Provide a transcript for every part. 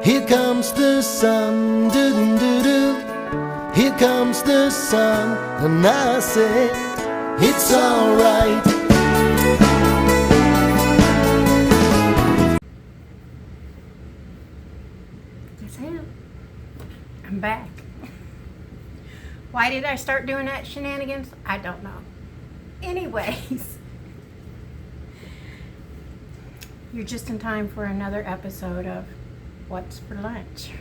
Here comes the sun, doo-doo-doo-doo. Here comes the sun, and I say it's alright. Yes, I am. I'm back. Why did I start doing that shenanigans? I don't know. Anyways, you're just in time for another episode of What's for Lunch.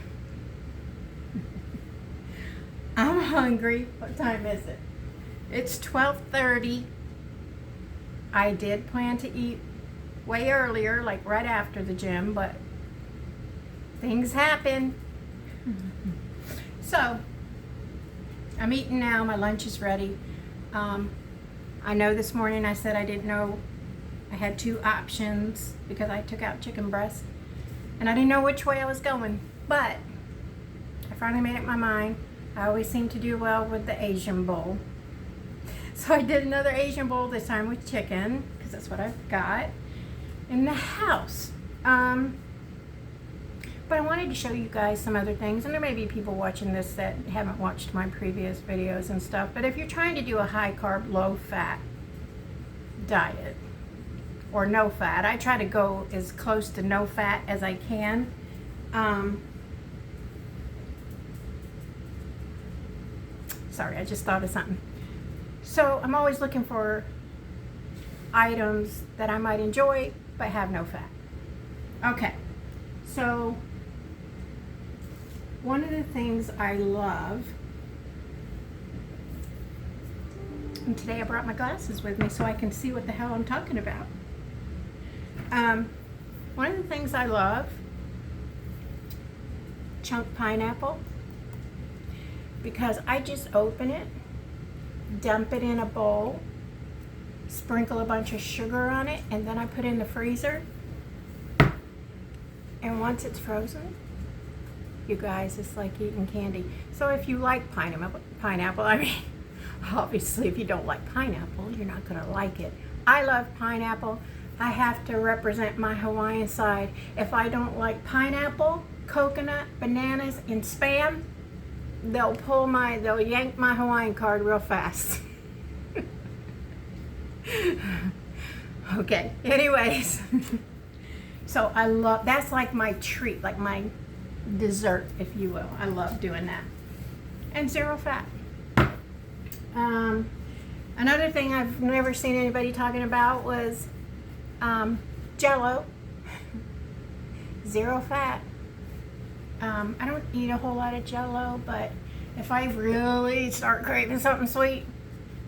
I'm hungry. What time is it? It's 12:30. I did plan to eat way earlier, like right after the gym, but things happen. So, I'm eating now. My lunch is ready. I know this morning I said I didn't know I had two options because I took out chicken breast and I didn't know which way I was going, but I finally made up my mind. I always seem to do well with the Asian bowl. So I did another Asian bowl, this time with chicken, because that's what I've got in the house. But I wanted to show you guys some other things, and there may be people watching this that haven't watched my previous videos and stuff, but if you're trying to do a high carb, low fat diet, or no fat, I try to go as close to no fat as I can. Sorry, I just thought of something. So I'm always looking for items that I might enjoy but have no fat. Okay, so one of the things I love, and today I brought my glasses with me so I can see what the hell I'm talking about. One of the things I love, chunk pineapple, because I just open it, dump it in a bowl, sprinkle a bunch of sugar on it, and then I put it in the freezer. And once it's frozen, you guys, it's like eating candy. So if you like pineapple, I mean, obviously if you don't like pineapple, you're not gonna like it. I love pineapple. I have to represent my Hawaiian side. If I don't like pineapple, coconut, bananas, and Spam, they'll yank my Hawaiian card real fast. Okay, anyways. So I love, that's like my treat, like my dessert, if you will. I love doing that. And zero fat. Another thing I've never seen anybody talking about was Jell-O. Zero fat. I don't eat a whole lot of Jell-O, but if I really start craving something sweet,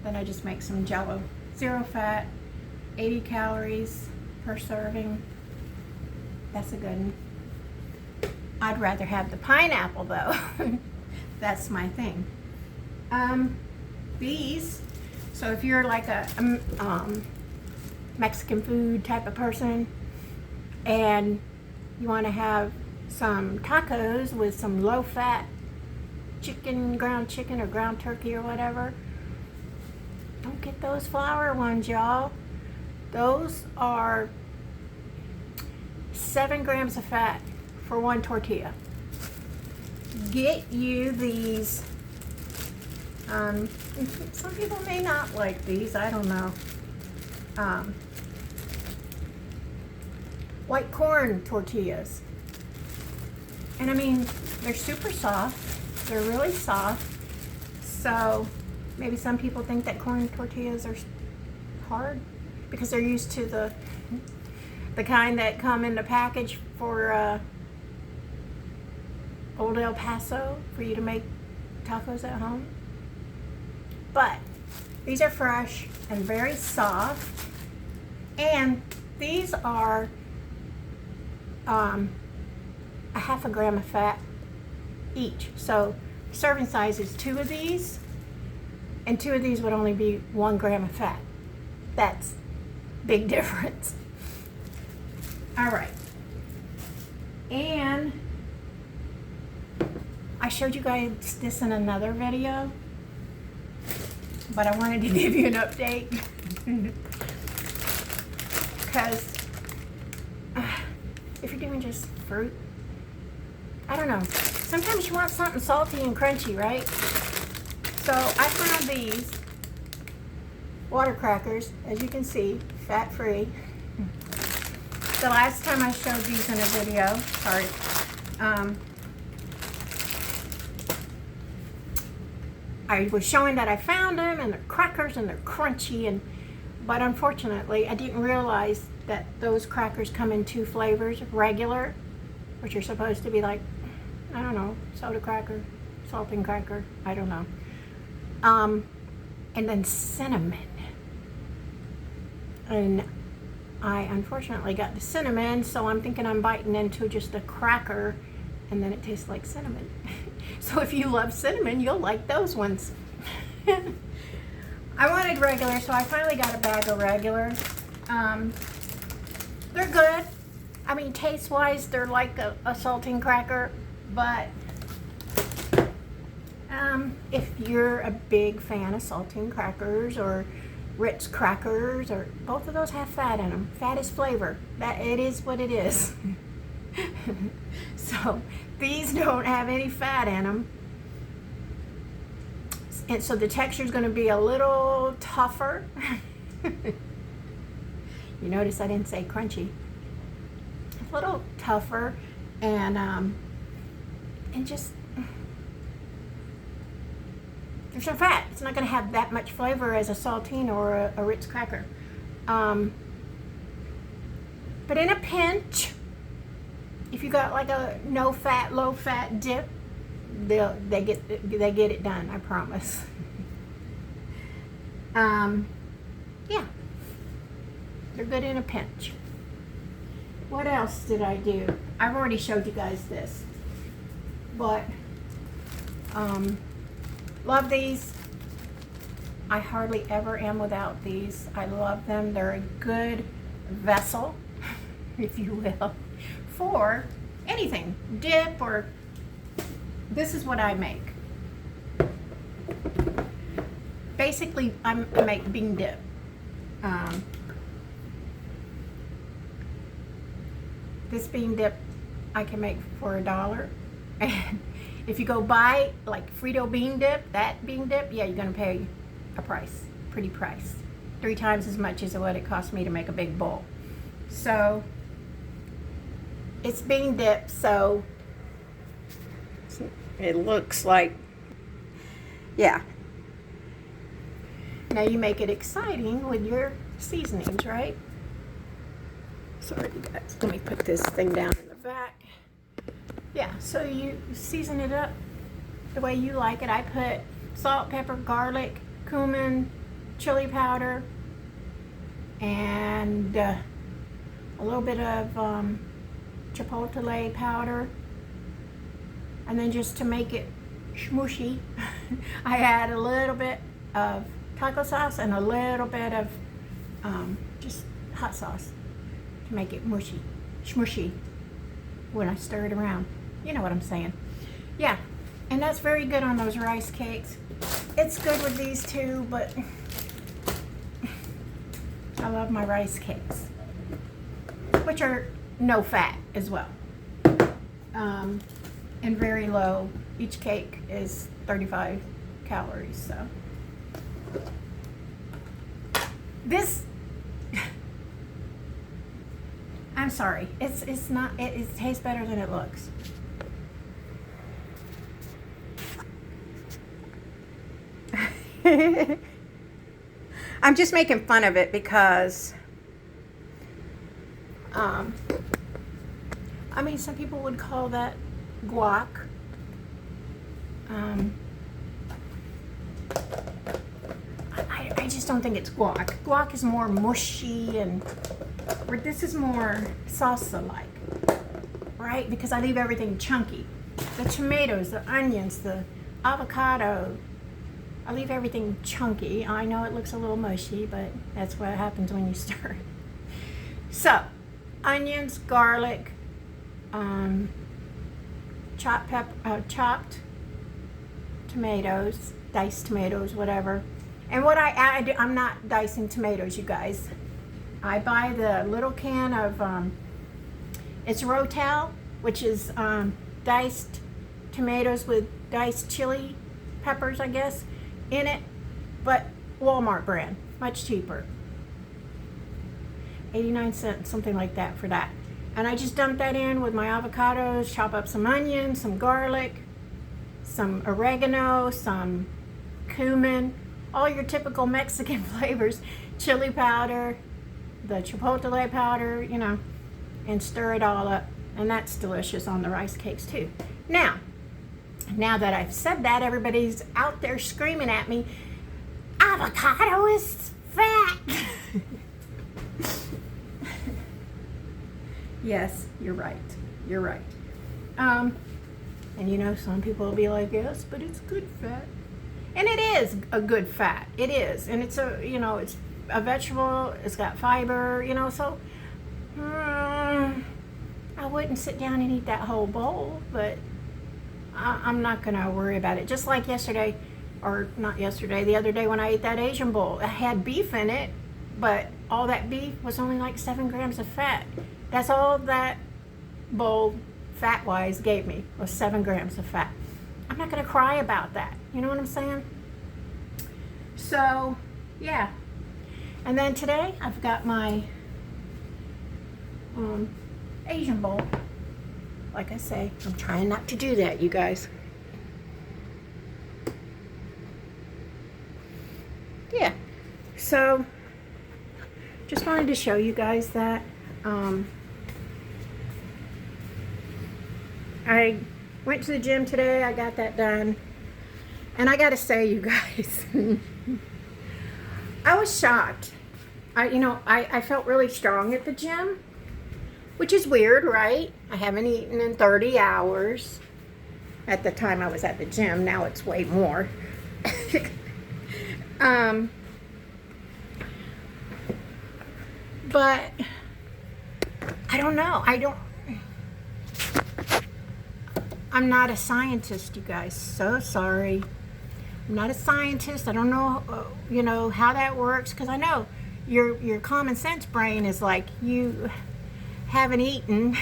then I just make some Jell-O. Zero fat, 80 calories per serving. That's a good one. I'd rather have the pineapple though. That's my thing. These, so if you're like a Mexican food type of person and you want to have some tacos with some low-fat chicken, ground chicken or ground turkey or whatever, don't get those flour ones, y'all. Those are 7 grams of fat for one tortilla. Get you these, some people may not like these, I don't know, white corn tortillas. And I mean, they're super soft. They're really soft. So maybe some people think that corn tortillas are hard because they're used to the kind that come in the package for Old El Paso for you to make tacos at home. But these are fresh and very soft. And these are a half a gram of fat each. So serving size is 2 of these, and 2 of these would only be 1 gram of fat. That's big difference. All right. And I showed you guys this in another video, but I wanted to give you an update because if you're doing just fruit, I don't know. Sometimes you want something salty and crunchy, right? So I found these water crackers, as you can see, fat-free. The last time I showed these in a video, sorry, I was showing that I found them, and they're crackers and they're crunchy, but unfortunately I didn't realize that those crackers come in 2 flavors: regular, which are supposed to be like, I don't know, soda cracker, saltine cracker, I don't know, and then cinnamon. And I unfortunately got the cinnamon, so I'm thinking I'm biting into just a cracker, and then it tastes like cinnamon. So if you love cinnamon, you'll like those ones. I wanted regular, so I finally got a bag of regular. They're good. I mean, taste-wise, they're like a saltine cracker, but if you're a big fan of saltine crackers or Ritz crackers, or both of those have fat in them. Fat is flavor. That it is what it is. So these don't have any fat in them, and so the texture is going to be a little tougher. You notice I didn't say crunchy. A little tougher, and just there's no fat. It's not going to have that much flavor as a saltine or a Ritz cracker. But in a pinch, if you got like a no fat, low fat dip, they get it done. I promise. Yeah, they're good in a pinch. What else did I do? I've already showed you guys this, but love these. I hardly ever am without these. I love them. They're a good vessel, if you will, for anything, dip, or this is what I make. Basically, I make bean dip. This bean dip I can make for $1, and if you go buy like Frito bean dip, that bean dip, yeah, you're gonna pay a price, pretty price, 3 times as much as what it cost me to make a big bowl. So it's bean dip, so it looks like, yeah. Now you make it exciting with your seasonings, right? Sorry, you guys. Let me put this thing down in the back. Yeah, so you season it up the way you like it. I put salt, pepper, garlic, cumin, chili powder, and a little bit of chipotle powder. And then just to make it smooshy, I add a little bit of taco sauce and a little bit of just hot sauce to make it mushy, smooshy when I stir it around. You know what I'm saying. Yeah, and that's very good on those rice cakes. It's good with these too, but I love my rice cakes, which are no fat as well, and very low. Each cake is 35 calories, so. This, I'm sorry, it's not, it tastes better than it looks. I'm just making fun of it because, I mean, some people would call that guac. I just don't think it's guac. Guac is more mushy, and this is more salsa-like, right? Because I leave everything chunky. The tomatoes, the onions, the avocado, I leave everything chunky. I know it looks a little mushy, but that's what happens when you stir it. So, onions, garlic, chopped tomatoes, diced tomatoes, whatever. And what I add, I'm not dicing tomatoes, you guys. I buy the little can of, it's Rotel, which is diced tomatoes with diced chili peppers, I guess, in it, but Walmart brand, much cheaper. 89 cents, something like that for that. And I just dump that in with my avocados, chop up some onions, some garlic, some oregano, some cumin, all your typical Mexican flavors, chili powder, the chipotle powder, you know, and stir it all up. And that's delicious on the rice cakes too. Now that I've said that, everybody's out there screaming at me, avocado is fat. Yes, you're right. You're right. And you know, some people will be like, yes, but it's good fat. And it is a good fat. It is. And it's a, you know, it's a vegetable. It's got fiber, you know, so I wouldn't sit down and eat that whole bowl, but I'm not going to worry about it. Just like yesterday, or not yesterday, the other day when I ate that Asian bowl. It had beef in it, but all that beef was only like 7 grams of fat. That's all that bowl, fat-wise, gave me, was 7 grams of fat. I'm not going to cry about that. You know what I'm saying? So, yeah. And then today, I've got my Asian bowl. Like I say, I'm trying not to do that, you guys. Yeah. So, just wanted to show you guys that. I went to the gym today. I got that done. And I got to say, you guys, I was shocked. I felt really strong at the gym, which is weird, right? I haven't eaten in 30 hours. At the time I was at the gym. Now it's way more. But I don't know. I'm not a scientist, you guys. So sorry. I'm not a scientist. I don't know, how that works, because I know your common sense brain is like, you haven't eaten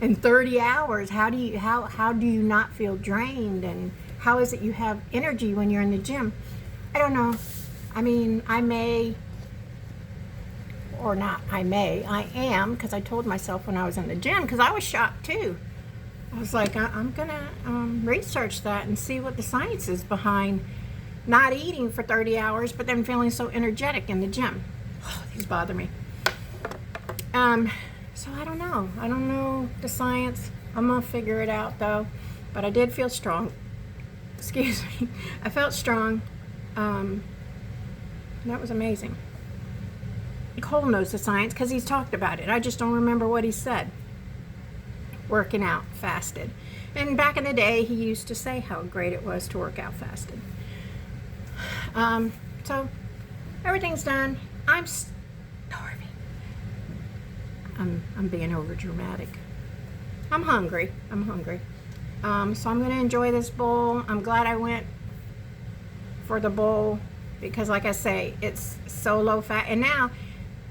in 30 hours. How do you not feel drained, and how is it you have energy when you're in the gym? I don't know. I mean, I may, or not I am, because I told myself when I was in the gym, because I was shocked too. I was like, I'm gonna research that and see what the science is behind not eating for 30 hours but then feeling so energetic in the gym. Oh, these bother me. So I don't know the science. I'm gonna figure it out though. But I did feel strong. Excuse me. I felt strong. That was amazing. Cole knows the science because he's talked about it. I just don't remember what he said. Working out fasted. And back in the day, he used to say how great it was to work out fasted. So everything's done. I'm starving. I'm being over dramatic. I'm hungry. So I'm going to enjoy this bowl. I'm glad I went for the bowl because, like I say, it's so low fat. And now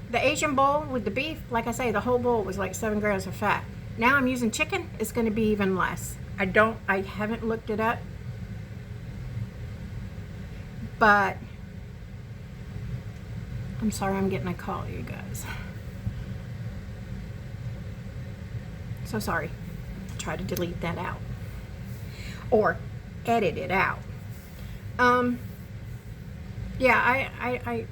the Asian bowl with the beef, like I say, the whole bowl was like 7 grams of fat. Now I'm using chicken. It's going to be even less. I haven't looked it up, but I'm sorry I'm getting a call, you guys. So sorry. Try to delete that out or edit it out. Yeah, I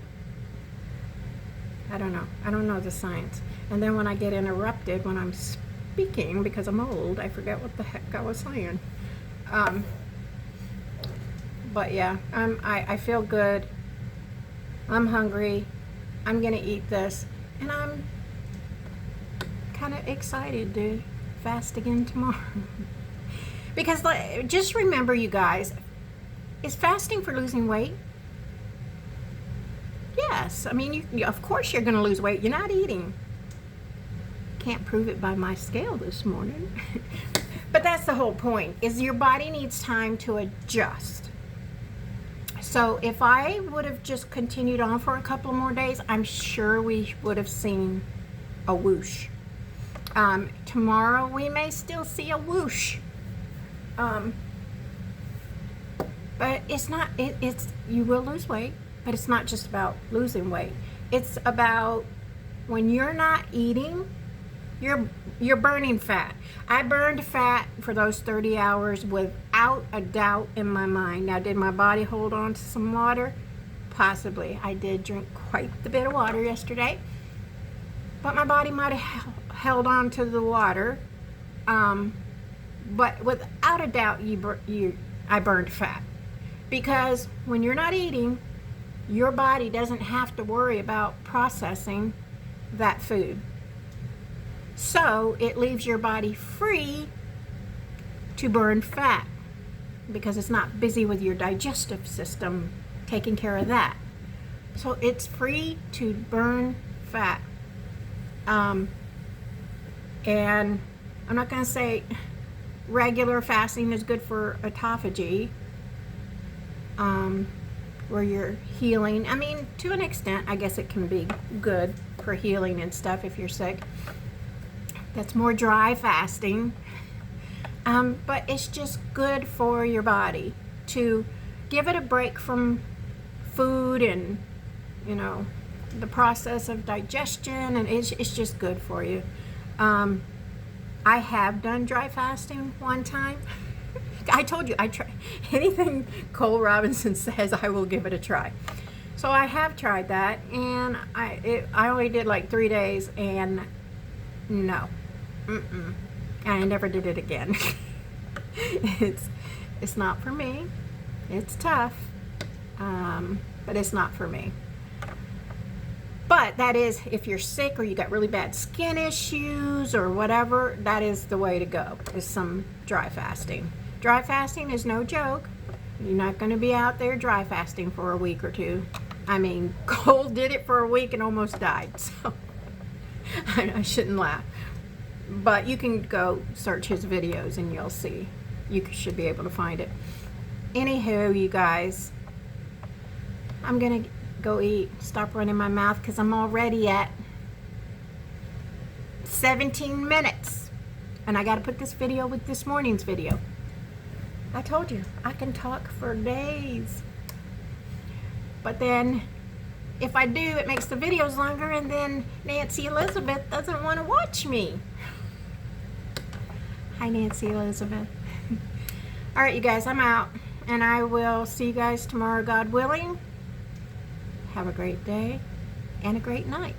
don't know. I don't know the science. And then when I get interrupted when I'm speaking, because I'm old, I forget what the heck I was saying. But yeah, I feel good. I'm hungry. I'm gonna eat this, and I'm kind of excited to fast again tomorrow. Because just remember, you guys, is fasting for losing weight? Yes. I mean, of course you're gonna lose weight. You're not eating. Can't prove it by my scale this morning. But that's the whole point, is your body needs time to adjust. So if I would have just continued on for a couple more days, I'm sure we would have seen a whoosh. Tomorrow we may still see a whoosh. But it's not, it's, you will lose weight, but it's not just about losing weight. It's about when you're not eating, you're burning fat. I burned fat for those 30 hours without a doubt in my mind. Now, did my body hold on to some water? Possibly. I did drink quite a bit of water yesterday, but my body might have held on to the water. But without a doubt, I burned fat. Because when you're not eating, your body doesn't have to worry about processing that food. So it leaves your body free to burn fat because it's not busy with your digestive system taking care of that. So it's free to burn fat. And I'm not going to say regular fasting is good for autophagy, where you're healing. I mean, to an extent, I guess it can be good for healing and stuff if you're sick. That's more dry fasting. But it's just good for your body to give it a break from food and, you know, the process of digestion, and it's just good for you. I have done dry fasting one time. I told you, I try anything Cole Robinson says, I will give it a try. So I have tried that, and I only did like 3 days, and no, I never did it again. It's not for me. It's tough, but it's not for me. But that is, if you're sick or you got really bad skin issues or whatever, that is the way to go, is some dry fasting. Dry fasting is no joke. You're not going to be out there dry fasting for a week or two. I mean, Cole did it for a week and almost died, so I shouldn't laugh. But you can go search his videos and you'll see. You should be able to find it. Anywho, you guys, I'm going to go eat. Stop running my mouth because I'm already at 17 minutes. And I got to put this video with this morning's video. I told you, I can talk for days. But then, if I do, it makes the videos longer, and then Nancy Elizabeth doesn't want to watch me. Hi, Nancy Elizabeth. All right, you guys, I'm out. And I will see you guys tomorrow, God willing. Have a great day and a great night.